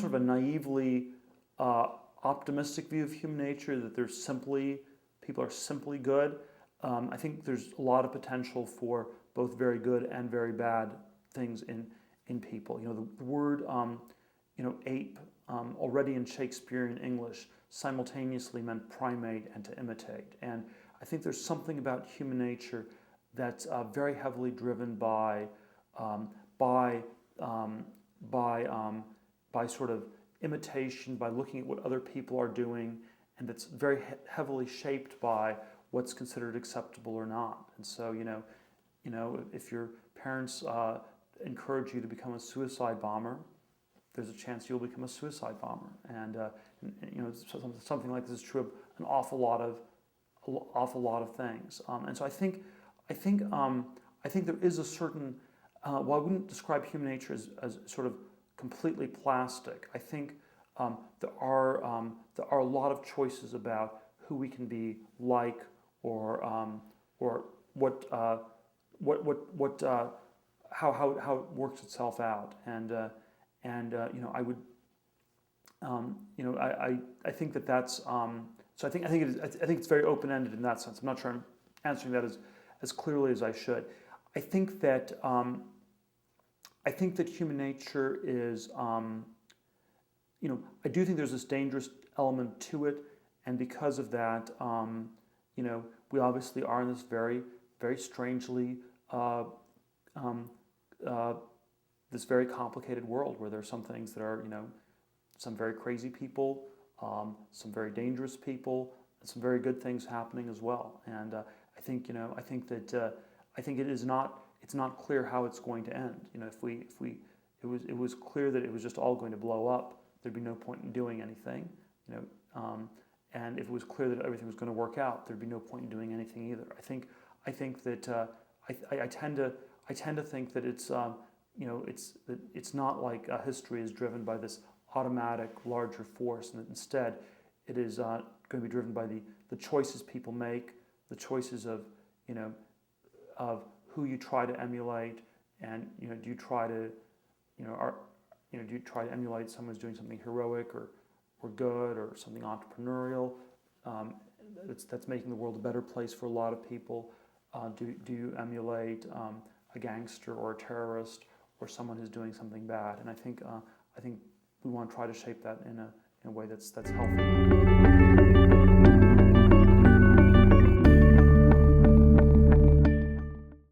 sort of a naively optimistic view of human nature, that people are simply good. I think there's a lot of potential for both very good and very bad things in people. The word ape already in Shakespearean English simultaneously meant primate and to imitate. And I think there's something about human nature that's very heavily driven by sort of imitation, by looking at what other people are doing, and that's very heavily shaped by what's considered acceptable or not. And so, if your parents encourage you to become a suicide bomber, there's a chance you'll become a suicide bomber. And something like this is true of an awful lot of things. And so I think there is a certain, while I wouldn't describe human nature as sort of completely plastic, I think there are a lot of choices about who we can be like, or how it works itself out. And I would, I think that's so I think it's very open-ended in that sense. I'm not sure I'm answering that as clearly as I should. I think that human nature is, I do think there's this dangerous element to it, and because of that, we obviously are in this very, very strangely, this very complicated world where there are some things that are, some very crazy people, some very dangerous people, and some very good things happening as well. And I think it's not clear how it's going to end. If it was clear that it was just all going to blow up, there'd be no point in doing anything. And if it was clear that everything was going to work out, there'd be no point in doing anything either. I think that I tend to think that it's not like history is driven by this automatic larger force, and that instead it is going to be driven by the choices people make, the choices of who you try to emulate, and do you try to emulate someone who's doing something heroic or good, or something entrepreneurial that's making the world a better place for a lot of people? Do you emulate a gangster or a terrorist or someone who's doing something bad? And I think we want to try to shape that in a way that's healthy.